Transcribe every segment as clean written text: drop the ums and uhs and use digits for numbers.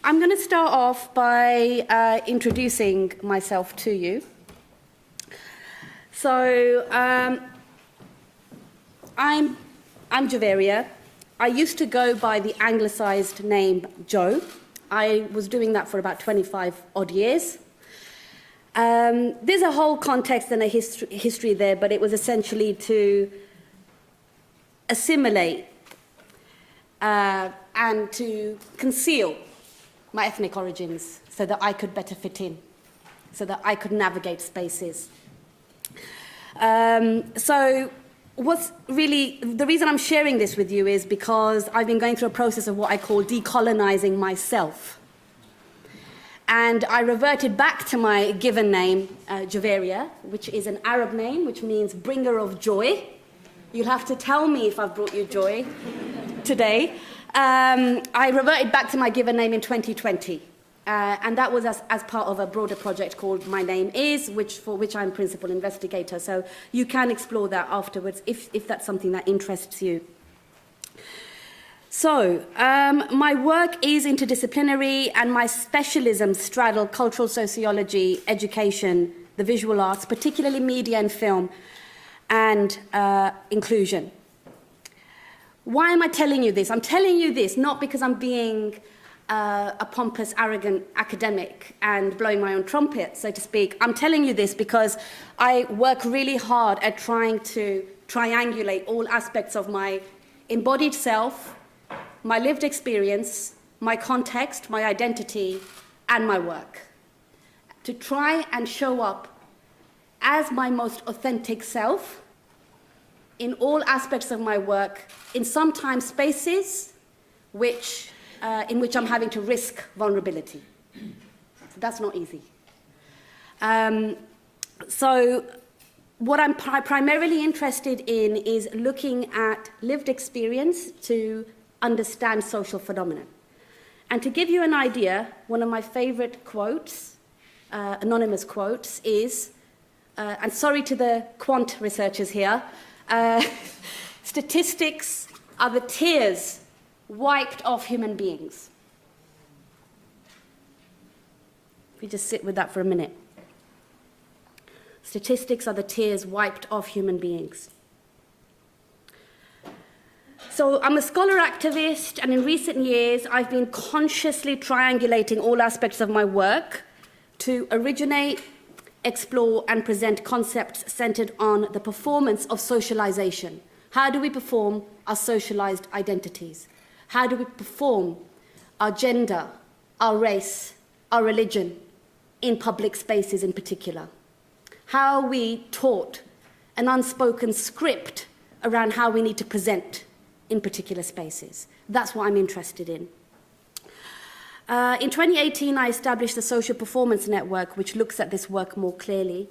I'm going to start off by introducing myself to you. So, I'm Javeria. I used to go by the anglicised name Jo. I was doing that for about 25 odd years. There's a whole context and a history there, but it was essentially to assimilate and to conceal my ethnic origins so that I could better fit in, so that I could navigate spaces. So what's really, the reason I'm sharing this with you is because I've been going through a process of what I call decolonising myself. And I reverted back to my given name, Javeria, which is an Arab name, which means bringer of joy. You'll have to tell me if I've brought you joy today. I reverted back to my given name in 2020. And that was as part of a broader project called My Name Is, for which I'm principal investigator. So you can explore that afterwards if that's something that interests you. So my work is interdisciplinary, and my specialisms straddle cultural sociology, education, the visual arts, particularly media and film, and inclusion. Why am I telling you this? I'm telling you this not because I'm being a pompous, arrogant academic and blowing my own trumpet, so to speak. I'm telling you this because I work really hard at trying to triangulate all aspects of my embodied self, my lived experience, my context, my identity, and my work. To try and show up as my most authentic self in all aspects of my work, in sometimes spaces in which I'm having to risk vulnerability. So that's not easy. So what I'm primarily interested in is looking at lived experience to understand social phenomena. And to give you an idea, one of my favorite quotes, anonymous quotes, is, and sorry to the quant researchers here, statistics are the tears wiped off human beings. If you just sit with that for a minute. Statistics are the tears wiped off human beings. So I'm a scholar activist, and in recent years I've been consciously triangulating all aspects of my work to originate, explore, and present concepts centered on the performance of socialization. How do we perform our socialized identities? How do we perform our gender, our race, our religion in public spaces in particular? How are we taught an unspoken script around how we need to present in particular spaces? That's what I'm interested in. In 2018, I established the Social Performance Network, which looks at this work more clearly.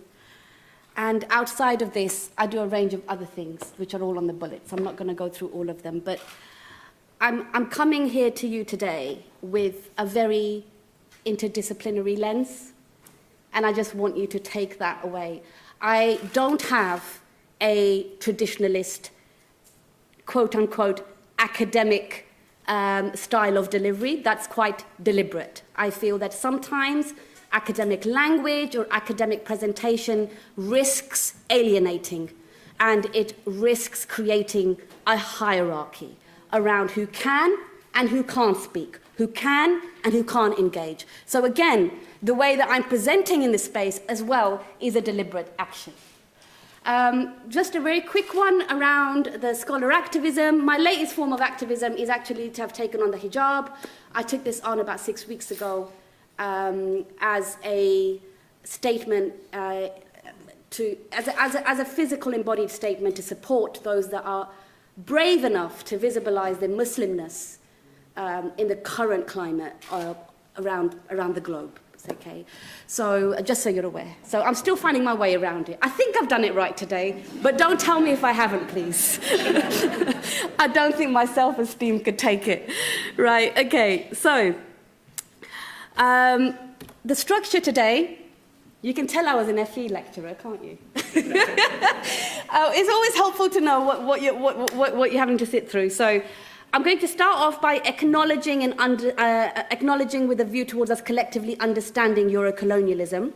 And outside of this, I do a range of other things, which are all on the bullets. I'm not going to go through all of them, but I'm coming here to you today with a very interdisciplinary lens, and I just want you to take that away. I don't have a traditionalist, quote-unquote, academic style of delivery. That's quite deliberate. I feel that sometimes academic language or academic presentation risks alienating, and it risks creating a hierarchy around who can and who can't speak, who can and who can't engage. So again, the way that I'm presenting in this space as well is a deliberate action. Just a very quick one around the scholar activism. My latest form of activism is actually to have taken on the hijab. I took this on about 6 weeks ago as a statement, as a physical embodied statement to support those that are brave enough to visibilize their Muslimness in the current climate around the globe. Okay, so just so you're aware. So I'm still finding my way around it. I think I've done it right today, but don't tell me if I haven't, please. I don't think my self-esteem could take it. Right, okay, so the structure today, you can tell I was an FE lecturer, can't you? It's always helpful to know what you're having to sit through. So I'm going to start off by acknowledging acknowledging with a view towards us collectively understanding Eurocolonialism.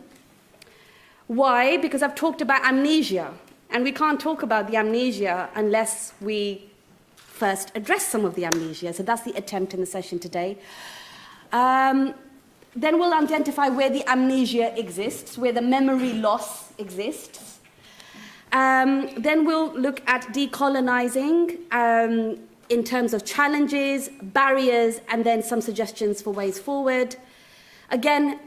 Why? Because I've talked about amnesia, and we can't talk about the amnesia unless we first address some of the amnesia. So that's the attempt in the session today. Then we'll identify where the amnesia exists, where the memory loss exists. Then we'll look at decolonizing in terms of challenges, barriers, and then some suggestions for ways forward. Again,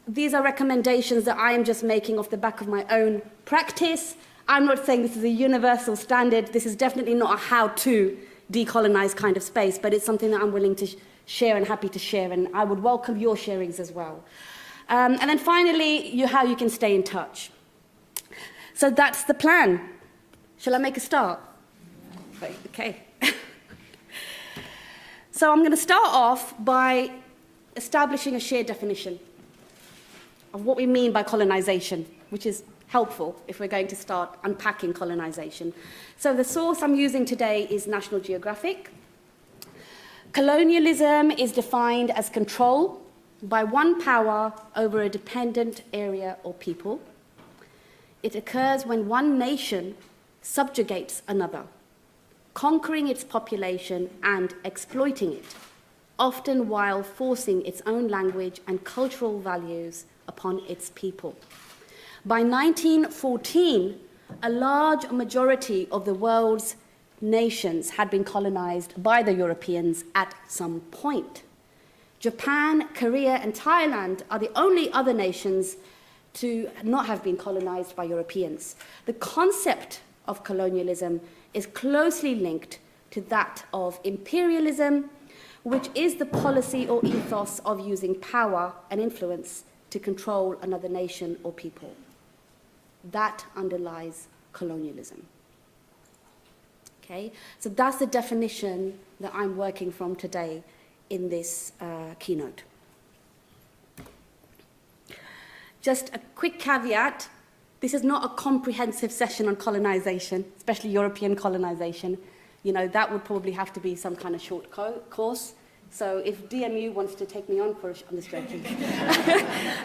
these are recommendations that I am just making off the back of my own practice. I'm not saying this is a universal standard. This is definitely not a how-to decolonize kind of space, but it's something that I'm willing to share and happy to share, and I would welcome your sharings as well. And then finally, how you can stay in touch. So that's the plan. Shall I make a start? Okay. So I'm going to start off by establishing a shared definition of what we mean by colonization, which is helpful if we're going to start unpacking colonization. So the source I'm using today is National Geographic. Colonialism is defined as control by one power over a dependent area or people. It occurs when one nation subjugates another, conquering its population and exploiting it, often while forcing its own language and cultural values upon its people. By 1914, a large majority of the world's nations had been colonized by the Europeans at some point. Japan, Korea, and Thailand are the only other nations to not have been colonized by Europeans. The concept of colonialism is closely linked to that of imperialism, which is the policy or ethos of using power and influence to control another nation or people. That underlies colonialism. Okay, so that's the definition that I'm working from today in this keynote. Just a quick caveat, this is not a comprehensive session on colonization, especially European colonization. You know, that would probably have to be some kind of short course. So if DMU wants to take me on this journey,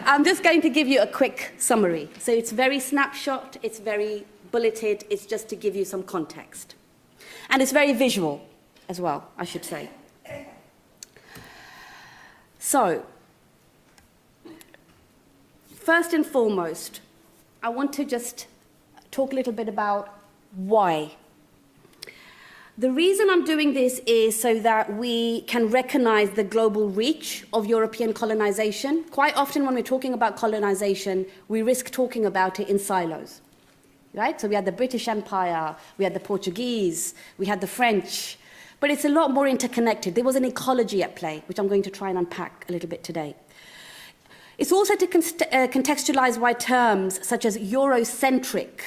I'm just going to give you a quick summary. So it's very snapshot, it's very bulleted, it's just to give you some context. And it's very visual as well, I should say. So, first and foremost, I want to just talk a little bit about why. The reason I'm doing this is so that we can recognize the global reach of European colonization. Quite often when we're talking about colonization, we risk talking about it in silos, right? So we had the British Empire, we had the Portuguese, we had the French, but it's a lot more interconnected. There was an ecology at play, which I'm going to try and unpack a little bit today. It's also to contextualize why terms such as Eurocentric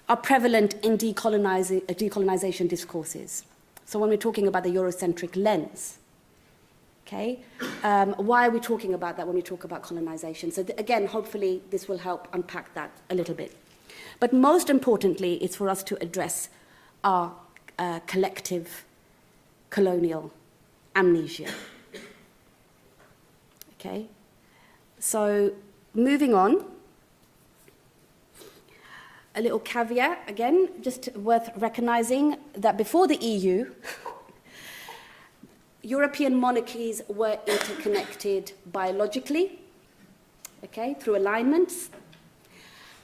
are prevalent in decolonization discourses. So when we're talking about the Eurocentric lens, okay, why are we talking about that when we talk about colonization? So again, hopefully this will help unpack that a little bit. But most importantly, it's for us to address our collective colonial amnesia. Okay, so moving on. A little caveat, again, just worth recognizing that before the EU, European monarchies were interconnected biologically, okay, through alignments.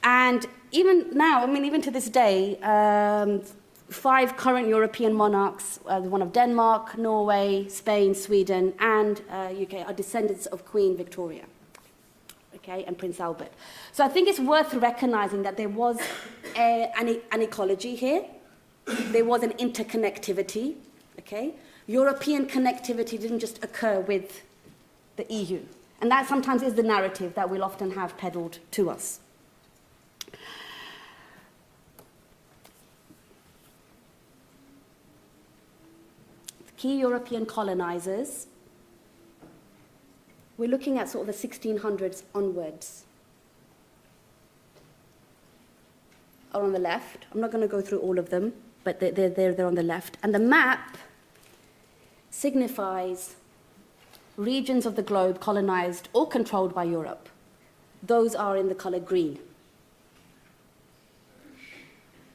And even now, I mean, even to this day, 5 current European monarchs, the one of Denmark, Norway, Spain, Sweden, and UK, are descendants of Queen Victoria. Okay, and Prince Albert. So I think it's worth recognizing that there was an ecology here. There was an interconnectivity. Okay, European connectivity didn't just occur with the EU, and that sometimes is the narrative that we'll often have peddled to us. Key European colonizers. We're looking at sort of the 1600s onwards. Are on the left. I'm not going to go through all of them, but they're on the left. And the map signifies regions of the globe colonized or controlled by Europe. Those are in the color green.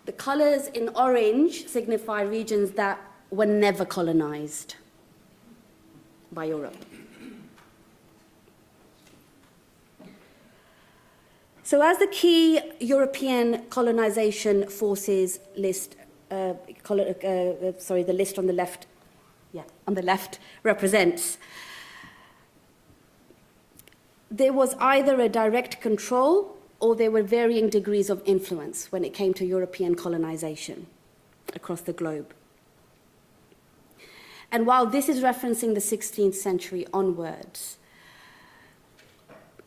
The colors in orange signify regions that were never colonized by Europe. So as the key European colonization forces list, the list on the left represents, there was either a direct control or there were varying degrees of influence when it came to European colonization across the globe. And while this is referencing the 16th century onwards,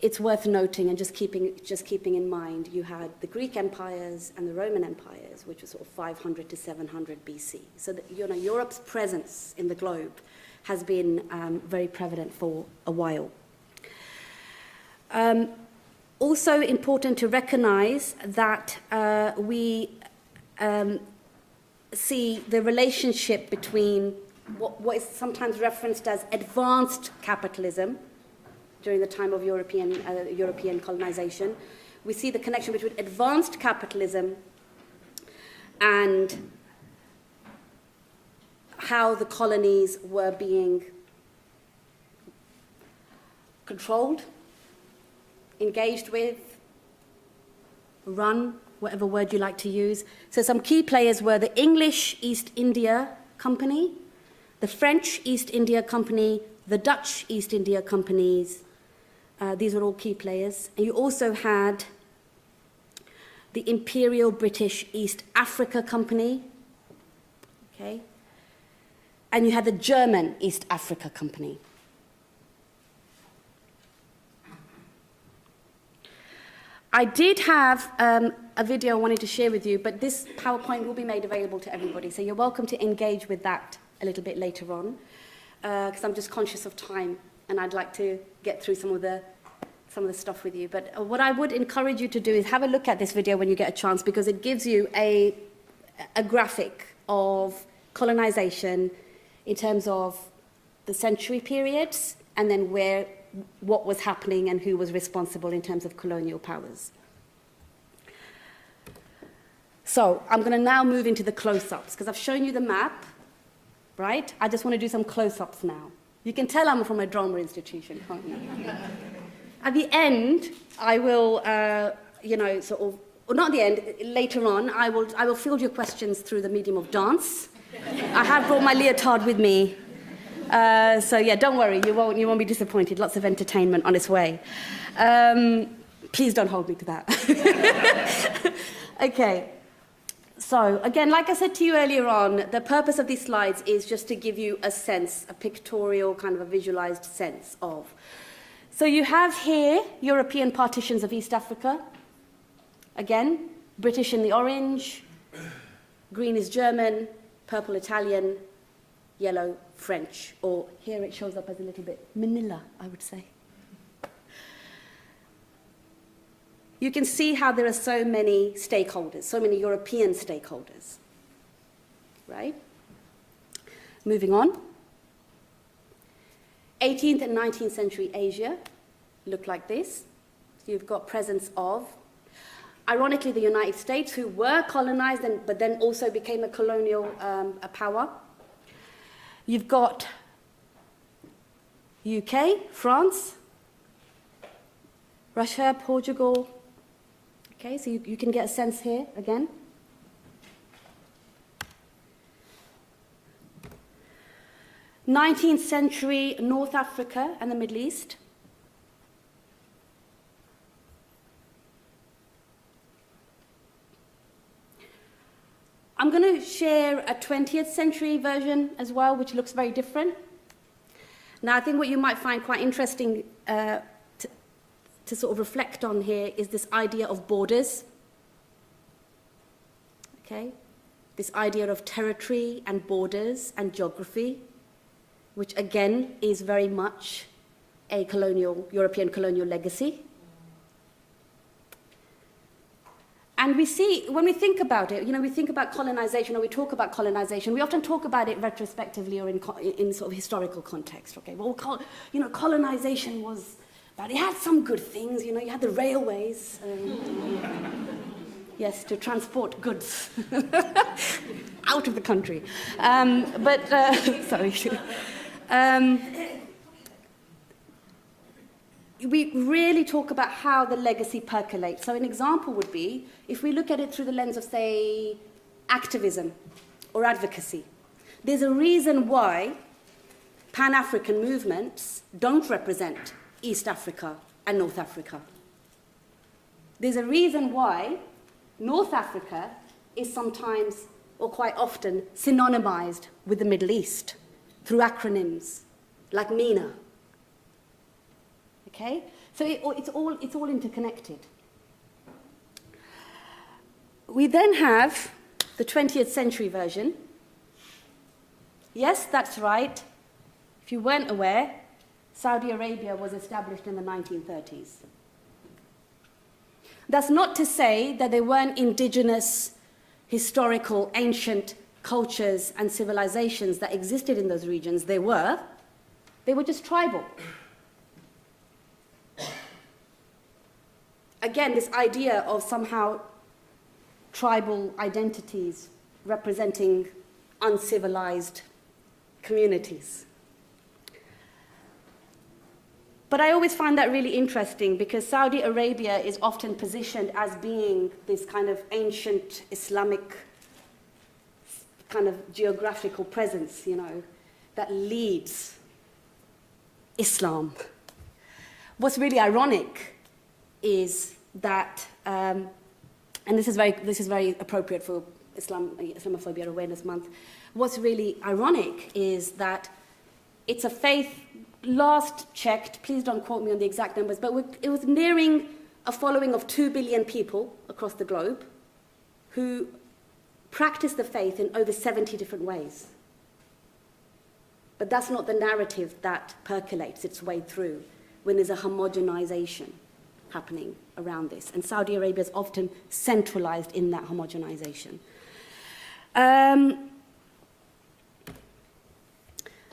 it's worth noting and just keeping in mind, you had the Greek empires and the Roman empires, which were sort of 500 to 700 BC. So that, Europe's presence in the globe has been very prevalent for a while. Also important to recognize that we see the relationship between what is sometimes referenced as advanced capitalism during the time of European colonization. We see the connection between advanced capitalism and how the colonies were being controlled, engaged with, run, whatever word you like to use. So some key players were the English East India Company, the French East India Company, the Dutch East India Companies. These were all key players. And you also had the Imperial British East Africa Company, okay? And you had the German East Africa Company. I did have a video I wanted to share with you, but this PowerPoint will be made available to everybody, so you're welcome to engage with that a little bit later on, because I'm just conscious of time, and I'd like to get through some of the stuff with you. But what I would encourage you to do is have a look at this video when you get a chance, because it gives you a graphic of colonization in terms of the century periods, and then what was happening and who was responsible in terms of colonial powers. So I'm going to now move into the close-ups, because I've shown you the map, right? I just want to do some close-ups now. You can tell I'm from a drama institution, can't you? At the end, I will, or not at the end, later on, I will field your questions through the medium of dance. I have brought my leotard with me. So yeah, don't worry, you won't be disappointed. Lots of entertainment on its way. Please don't hold me to that. Okay. So again, like I said to you earlier on, the purpose of these slides is just to give you a sense, a pictorial kind of a visualized sense of. So you have here European partitions of East Africa. Again, British in the orange, green is German, purple Italian, yellow French, or here it shows up as a little bit Manila, I would say. You can see how there are so many stakeholders, so many European stakeholders, right? Moving on. 18th and 19th century Asia looked like this. So you've got presence of, ironically, the United States, who were colonized but then also became a colonial power. You've got UK, France, Russia, Portugal. Okay, so you can get a sense here again. '19th century North Africa and the Middle East. I'm going to share a 20th century version as well, which looks very different. Now, I think what you might find quite interesting to sort of reflect on here is this idea of borders. Okay? This idea of territory and borders and geography, which again is very much a European colonial legacy. And we see, when we think about it, we think about colonization, or we talk about colonization, we often talk about it retrospectively or in sort of historical context. Okay, well, colonization was bad. It had some good things, you had the railways, yes, to transport goods out of the country. Sorry. We really talk about how the legacy percolates. So an example would be, if we look at it through the lens of, say, activism or advocacy, there's a reason why Pan-African movements don't represent East Africa and North Africa. There's a reason why North Africa is sometimes, or quite often, synonymized with the Middle East through acronyms like MENA. Okay? So it's all interconnected. We then have the 20th century version. Yes, that's right. If you weren't aware, Saudi Arabia was established in the 1930s. That's not to say that there weren't indigenous, historical, ancient cultures and civilizations that existed in those regions. They were just tribal. Again, this idea of somehow tribal identities representing uncivilized communities. But I always find that really interesting because Saudi Arabia is often positioned as being this kind of ancient Islamic kind of geographical presence, that leads Islam. What's really ironic is that, and this is very appropriate for Islamophobia Awareness Month. What's really ironic is that it's a faith. Last checked, please don't quote me on the exact numbers, but it was nearing a following of 2 billion people across the globe who practice the faith in over 70 different ways. But that's not the narrative that percolates its way through when there's a homogenization happening around this. And Saudi Arabia is often centralized in that homogenization.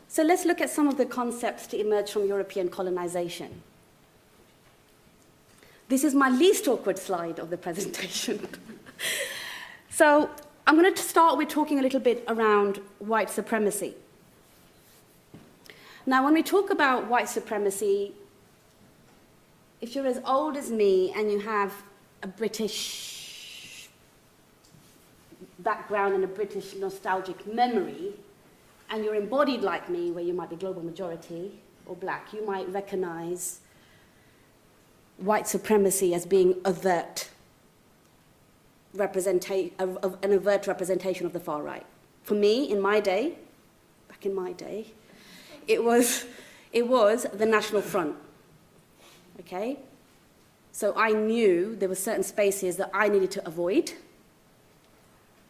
So let's look at some of the concepts to emerge from European colonization. This is my least awkward slide of the presentation. So I'm going to start with talking a little bit around white supremacy. Now, when we talk about white supremacy, if you're as old as me and you have a British background and a British nostalgic memory, and you're embodied like me, where you might be global majority or black, you might recognize white supremacy as being an overt representation of the far right. For me, in my day, back in my day, it was the National Front. Okay? So I knew there were certain spaces that I needed to avoid.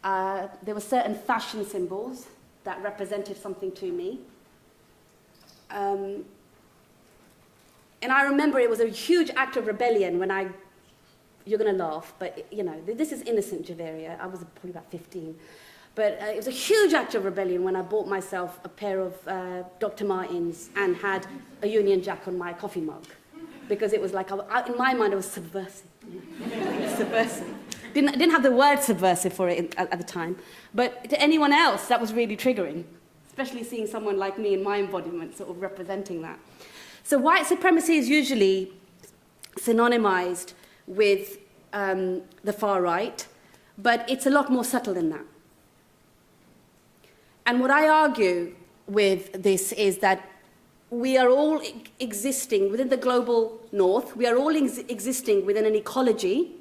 There were certain fashion symbols that represented something to me. And I remember it was a huge act of rebellion when you're going to laugh, but this is innocent, Javeria. I was probably about 15. But it was a huge act of rebellion when I bought myself a pair of Dr. Martens and had a Union Jack on my coffee mug. Because it was like, in my mind, it was subversive. Subversive. Didn't have the word subversive for it at the time, but to anyone else, that was really triggering, especially seeing someone like me in my embodiment sort of representing that. So white supremacy is usually synonymized with the far right, but it's a lot more subtle than that. And what I argue with this is that we are all existing within the global north, we are all existing within an ecology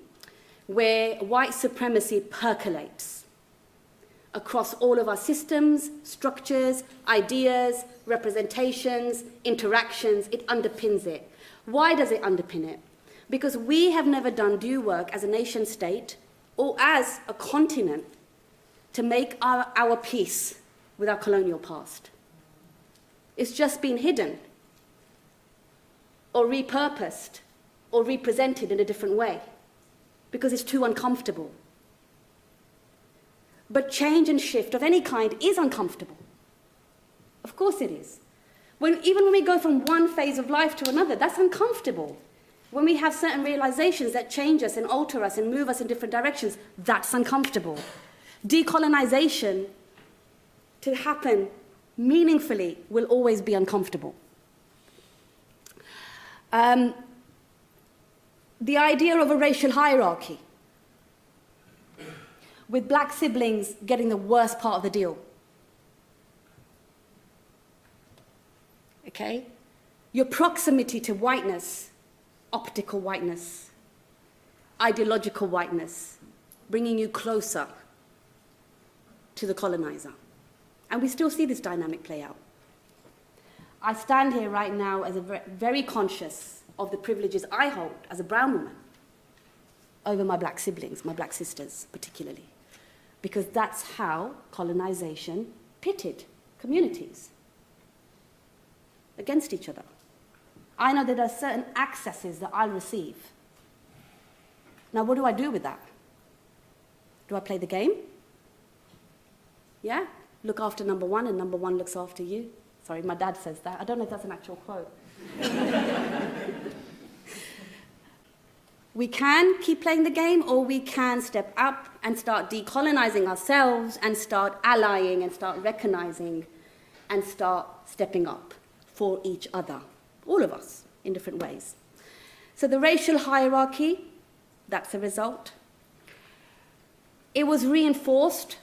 where white supremacy percolates across all of our systems, structures, ideas, representations, interactions. It underpins it. Why does it underpin it? Because we have never done due work as a nation state or as a continent to make our peace with our colonial past. It's just been hidden or repurposed or represented in a different way. because it's too uncomfortable. But change and shift of any kind is uncomfortable. Of course it is. Even when we go from one phase of life to another, that's uncomfortable. When we have certain realizations that change us and alter us and move us in different directions, that's uncomfortable. Decolonization, to happen meaningfully, will always be uncomfortable. The idea of a racial hierarchy, with black siblings getting the worst part of the deal. Okay? Your proximity to whiteness, optical whiteness, ideological whiteness, bringing you closer to the colonizer. And we still see this dynamic play out. I stand here right now as very conscious of the privileges I hold as a brown woman over my black siblings, my black sisters particularly, because that's how colonization pitted communities against each other. I know that there are certain accesses that I'll receive. Now, what do I do with that? Do I play the game? Yeah? Look after number one and number one looks after you. Sorry, my dad says that. I don't know if that's an actual quote. We can keep playing the game, or we can step up and start decolonizing ourselves and start allying and start recognizing and start stepping up for each other, all of us, in different ways. So the racial hierarchy, that's a result. It was reinforced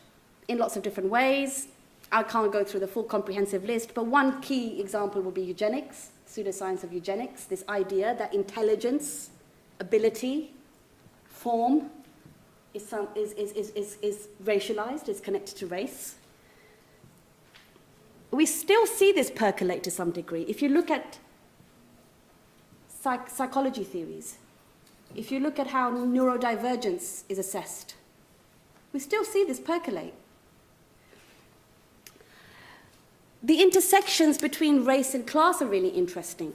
in lots of different ways. I can't go through the full comprehensive list, but one key example would be eugenics, pseudoscience of eugenics, this idea that intelligence, ability, form is racialized, is connected to race. We still see this percolate to some degree. If you look at psychology theories, if you look at how neurodivergence is assessed, we still see this percolate. The intersections between race and class are really interesting.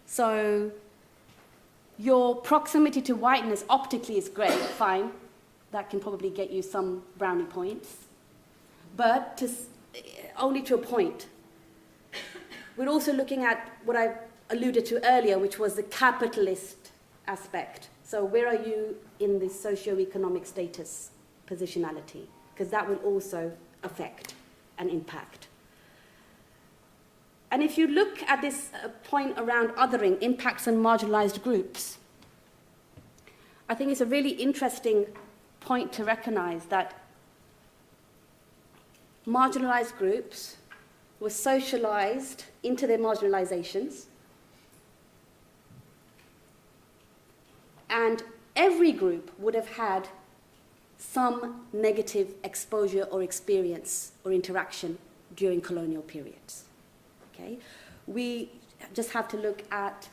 So your proximity to whiteness optically is great, fine. That can probably get you some brownie points. But only to a point. We're also looking at what I alluded to earlier, which was the capitalist aspect. So where are you in this socio-economic status positionality? Because that will also affect and impact. And if you look at this point around othering, impacts on marginalized groups, I think it's a really interesting point to recognize that marginalized groups were socialized into their marginalizations, and every group would have had some negative exposure or experience or interaction during colonial periods. Okay? We just have to look at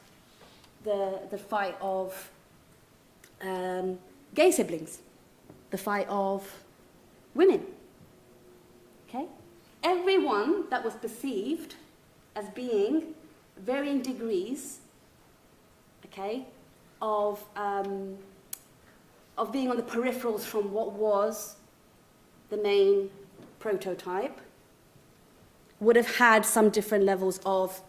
the fight of gay siblings, the fight of women. Okay? Everyone that was perceived as being varying degrees, okay, of being on the peripherals from what was the main prototype, would have had some different levels of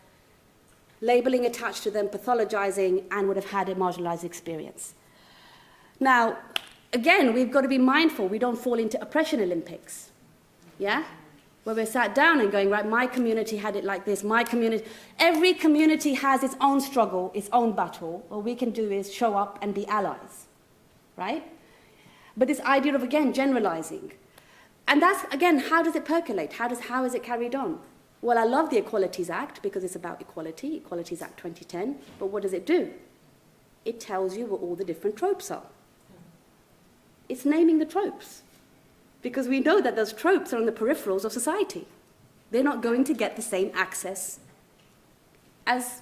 labeling attached to them, pathologizing, and would have had a marginalized experience. Now, again, we've got to be mindful we don't fall into oppression Olympics, yeah? Where we're sat down and going, right, my community had it like this, my community, every community has its own struggle, its own battle. All we can do is show up and be allies, right? But this idea of, again, generalizing. And that's, again, how does it percolate? How is it carried on? Well, I love the Equalities Act because it's about equality, Equalities Act 2010, but what does it do? It tells you what all the different tropes are. It's naming the tropes, because we know that those tropes are on the peripherals of society. They're not going to get the same access as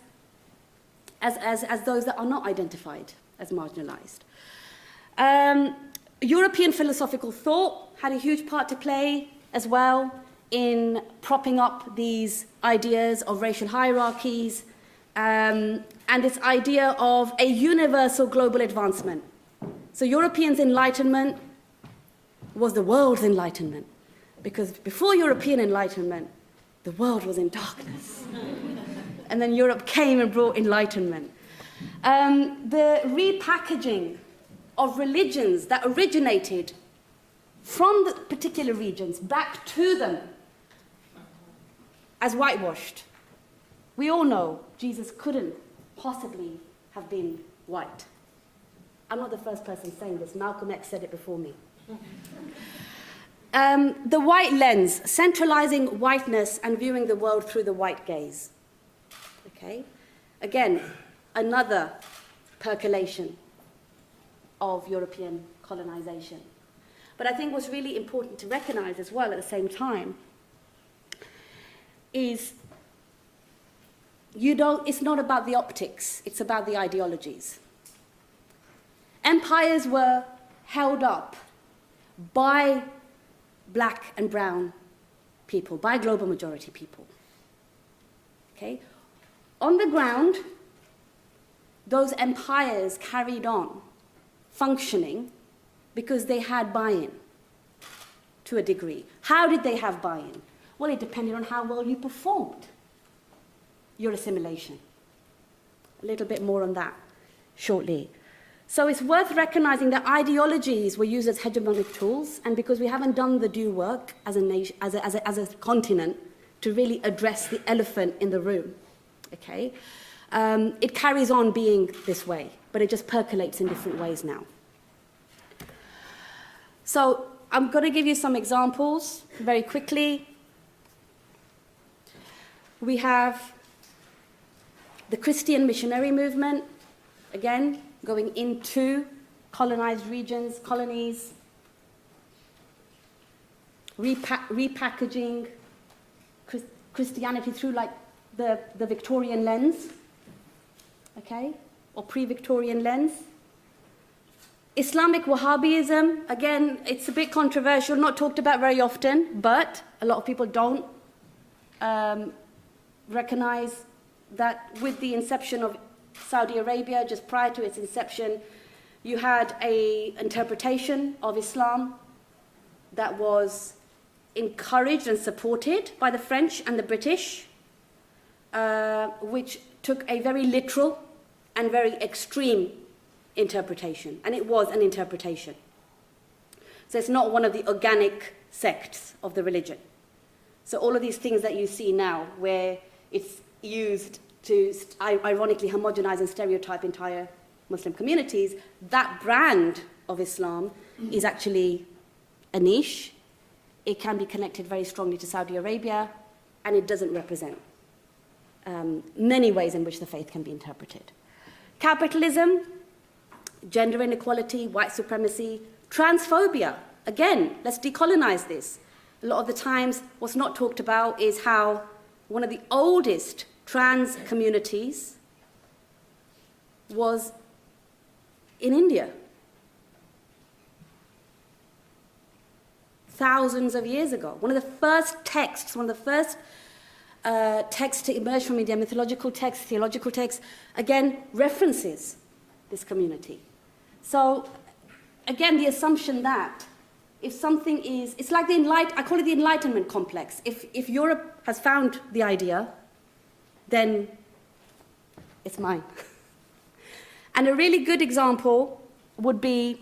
those that are not identified as marginalized. European philosophical thought had a huge part to play as well in propping up these ideas of racial hierarchies and this idea of a universal global advancement. So Europeans' enlightenment was the world's enlightenment, because before European enlightenment, the world was in darkness. And then Europe came and brought enlightenment. The repackaging of religions that originated from the particular regions back to them as whitewashed. We all know Jesus couldn't possibly have been white. I'm not the first person saying this. Malcolm X said it before me. The white lens, centralizing whiteness and viewing the world through the white gaze. Okay? Again, another percolation of European colonization. But I think what's really important to recognize as well at the same time is it's not about the optics, it's about the ideologies. Empires were held up by black and brown people, by global majority people. Okay? On the ground, those empires carried on functioning because they had buy-in to a degree. How did they have buy-in? Well, it depended on how well you performed your assimilation. A little bit more on that shortly. So it's worth recognizing that ideologies were used as hegemonic tools, and because we haven't done the due work as a nation, as a continent to really address the elephant in the room, okay, it carries on being this way, but it just percolates in different ways now. So I'm going to give you some examples very quickly. We have the Christian missionary movement, again, going into colonized regions, colonies, repackaging Christianity through like the Victorian lens, okay, or pre-Victorian lens. Islamic Wahhabism, again, it's a bit controversial, not talked about very often, but a lot of people don't recognize that with the inception of Saudi Arabia, just prior to its inception, you had an interpretation of Islam that was encouraged and supported by the French and the British, which took a very literal and very extreme interpretation, and it was an interpretation. So it's not one of the organic sects of the religion. So all of these things that you see now, where it's used to ironically homogenize and stereotype entire Muslim communities, that brand of Islam is actually a niche. It can be connected very strongly to Saudi Arabia, and it doesn't represent many ways in which the faith can be interpreted. Capitalism, gender inequality, white supremacy, transphobia. Again, let's decolonize this. A lot of the times, what's not talked about is how one of the oldest trans communities was in India. Thousands of years ago. One of the first texts to emerge from India, mythological texts, theological texts, again, references this community. So, again, the assumption that if something is, it's like I call it the Enlightenment complex. If Europe has found the idea, then it's mine. And a really good example would be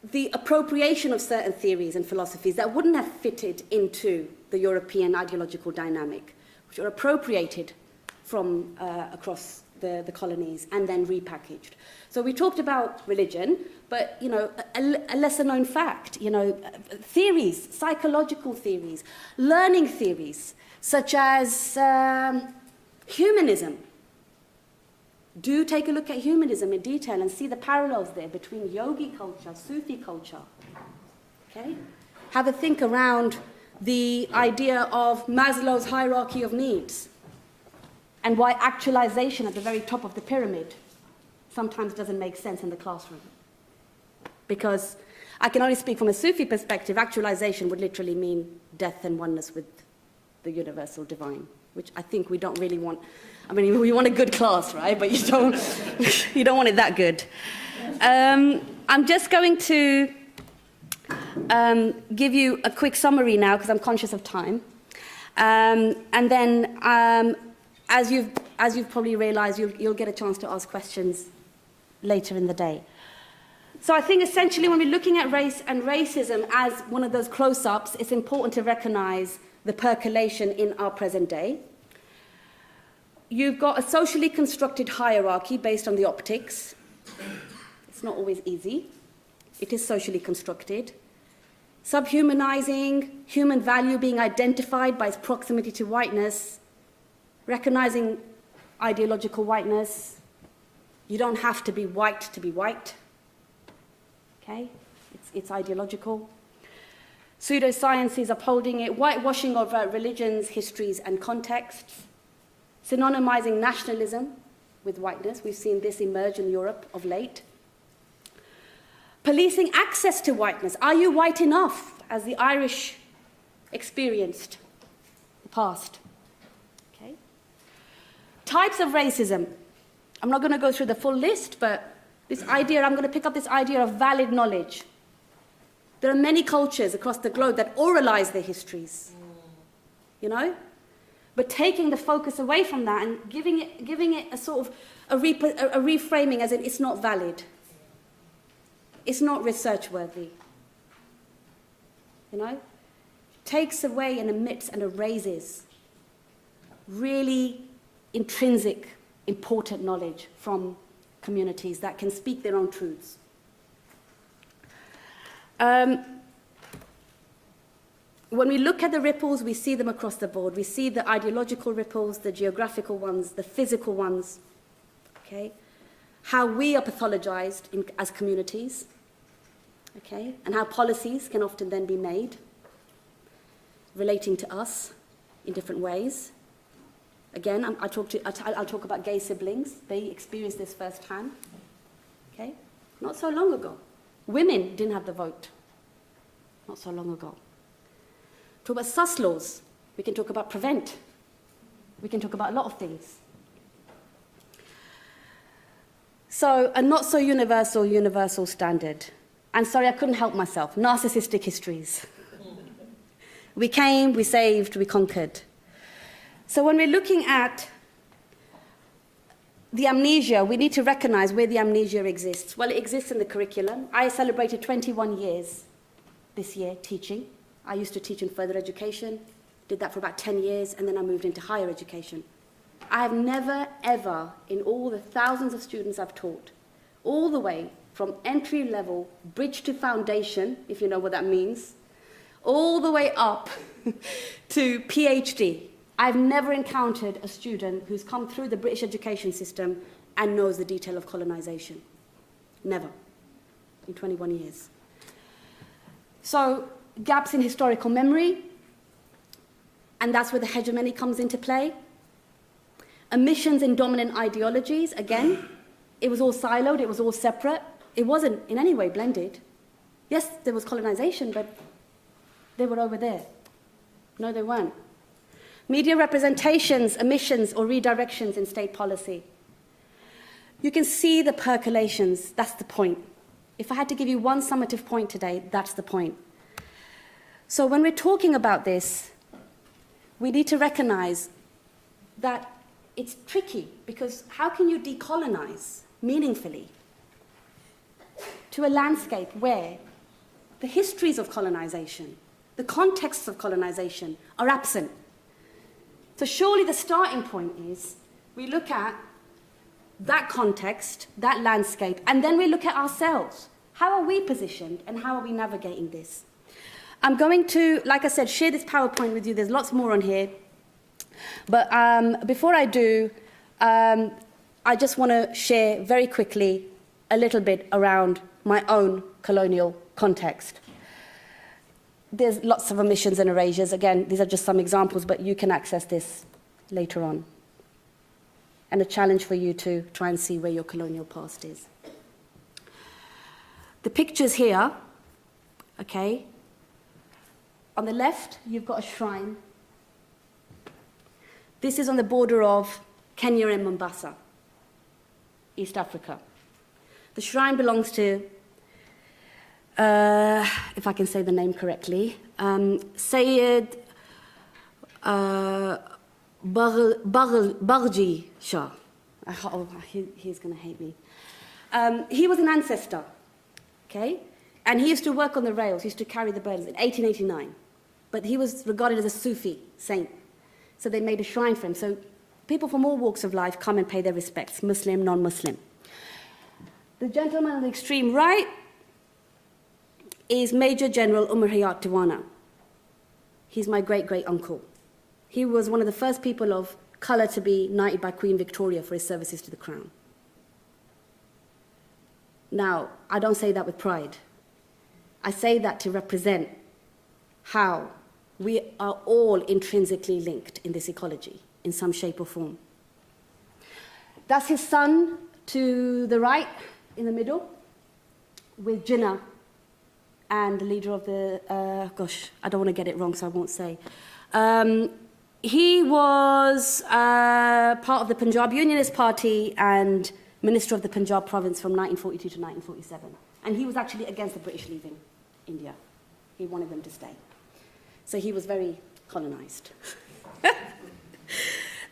the appropriation of certain theories and philosophies that wouldn't have fitted into the European ideological dynamic, which are appropriated from across the colonies and then repackaged. So we talked about religion, but a lesser known fact, theories, psychological theories, learning theories, such as humanism. Do take a look at humanism in detail and see the parallels there between yogi culture, Sufi culture. Okay? Have a think around the idea of Maslow's hierarchy of needs and why actualization at the very top of the pyramid sometimes doesn't make sense in the classroom. Because I can only speak from a Sufi perspective, actualization would literally mean death and oneness with the universal divine, which I think we don't really want. I mean, we want a good class, right? But you don't want it that good. I'm just going to give you a quick summary now, because I'm conscious of time. And then, as you've probably realized, you'll get a chance to ask questions later in the day. So I think essentially when we're looking at race and racism as one of those close-ups, it's important to recognize the percolation in our present day. You've got a socially constructed hierarchy based on the optics. It's not always easy. It is socially constructed. Subhumanizing, human value being identified by its proximity to whiteness, recognizing ideological whiteness. You don't have to be white to be white. Okay? It's ideological. Pseudosciences upholding it, whitewashing of religions, histories, and contexts. Synonymizing nationalism with whiteness. We've seen this emerge in Europe of late. Policing access to whiteness. Are you white enough, as the Irish experienced in the past? Okay. Types of racism. I'm not going to go through the full list, but this idea, I'm going to pick up this idea of valid knowledge. There are many cultures across the globe that oralize their histories, you know? But taking the focus away from that and giving it a sort of a reframing as in it's not valid. It's not research worthy. You know? Takes away and omits and erases really intrinsic, important knowledge from communities that can speak their own truths. When we look at the ripples, we see them across the board. We see the ideological ripples, the geographical ones, the physical ones, okay? How we are pathologized as communities, okay? And how policies can often then be made relating to us in different ways. Again, I'll talk about gay siblings. They experienced this firsthand, okay? Not so long ago. Women didn't have the vote, not so long ago. Talk about sus laws. We can talk about prevent. We can talk about a lot of things. So, a not so universal standard. And sorry, I couldn't help myself. Narcissistic histories. We came, we saved, we conquered. So when we're looking at the amnesia, we need to recognize where the amnesia exists. Well, it exists in the curriculum. I celebrated 21 years this year teaching. I used to teach in further education, did that for about 10 years, and then I moved into higher education. I have never, ever, in all the thousands of students I've taught, all the way from entry level, bridge to foundation, if you know what that means, all the way up to PhD, I've never encountered a student who's come through the British education system and knows the detail of colonization. Never, in 21 years. So, gaps in historical memory, and that's where the hegemony comes into play. Omissions in dominant ideologies, again, it was all siloed, it was all separate. It wasn't in any way blended. Yes, there was colonization, but they were over there. No, they weren't. Media representations, omissions, or redirections in state policy. You can see the percolations, that's the point. If I had to give you one summative point today, that's the point. So when we're talking about this, we need to recognize that it's tricky, because how can you decolonize meaningfully to a landscape where the histories of colonization, the contexts of colonization are absent? So surely the starting point is we look at that context, that landscape, and then we look at ourselves. How are we positioned and how are we navigating this? I'm going to, like I said, share this PowerPoint with you. There's lots more on here. But before I do, I just want to share very quickly a little bit around my own colonial context. There's lots of omissions and erasures. Again, these are just some examples, but you can access this later on. And a challenge for you to try and see where your colonial past is. The pictures here, okay. On the left, you've got a shrine. This is on the border of Kenya and Mombasa, East Africa. The shrine belongs to, if I can say the name correctly, Sayyid Khadija Shah. Oh, he's going to hate me. He was an ancestor, okay? And he used to work on the rails, he used to carry the burdens in 1889. But he was regarded as a Sufi saint. So they made a shrine for him. So people from all walks of life come and pay their respects, Muslim, non-Muslim. The gentleman on the extreme right is Major General Umar Hayat Diwana. He's my great-great-uncle. He was one of the first people of colour to be knighted by Queen Victoria for his services to the crown. Now, I don't say that with pride. I say that to represent how we are all intrinsically linked in this ecology, in some shape or form. That's his son to the right, in the middle, with Jinnah, and the leader of the, I don't want to get it wrong, so I won't say. He was part of the Punjab Unionist Party and Minister of the Punjab province from 1942 to 1947. And he was actually against the British leaving India. He wanted them to stay. So he was very colonized.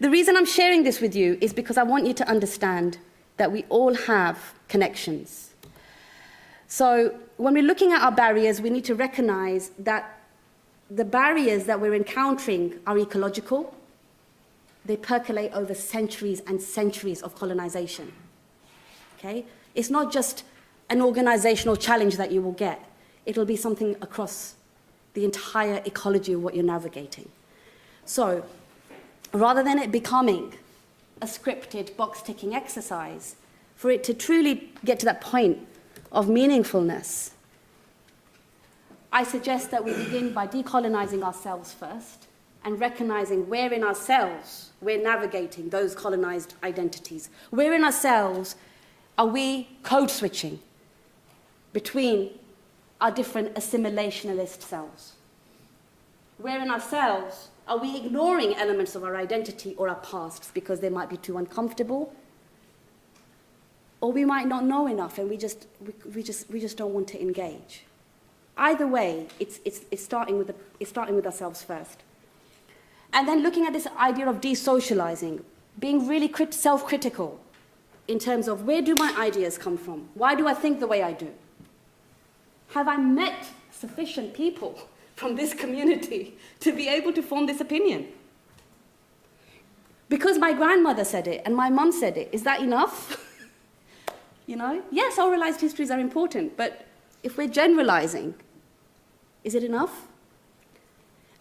The reason I'm sharing this with you is because I want you to understand that we all have connections. So when we're looking at our barriers, we need to recognize that the barriers that we're encountering are ecological. They percolate over centuries and centuries of colonization. Okay? It's not just an organizational challenge that you will get. It'll be something across the entire ecology of what you're navigating. So rather than it becoming a scripted box-ticking exercise, for it to truly get to that point of meaningfulness, I suggest that we begin by decolonizing ourselves first and recognizing where in ourselves we're navigating those colonized identities. Where in ourselves are we code switching between our different assimilationalist selves? Where in ourselves are we ignoring elements of our identity or our pasts because they might be too uncomfortable? Or we might not know enough and we just don't want to engage. Either way, it's starting with ourselves first. And then looking at this idea of desocializing, being really self-critical in terms of where do my ideas come from? Why do I think the way I do? Have I met sufficient people from this community to be able to form this opinion? Because my grandmother said it and my mum said it, is that enough? You know? Yes, oralized histories are important, but if we're generalizing, is it enough?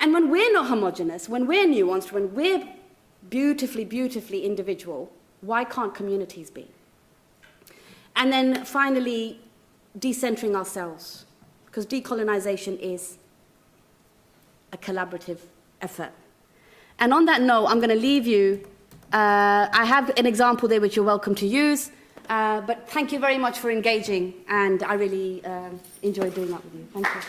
And when we're not homogenous, when we're nuanced, when we're beautifully, beautifully individual, why can't communities be? And then finally, decentering ourselves, because decolonization is a collaborative effort. And on that note, I'm going to leave you. I have an example there which you're welcome to use, but thank you very much for engaging, and I really enjoyed doing that with you. Thank you.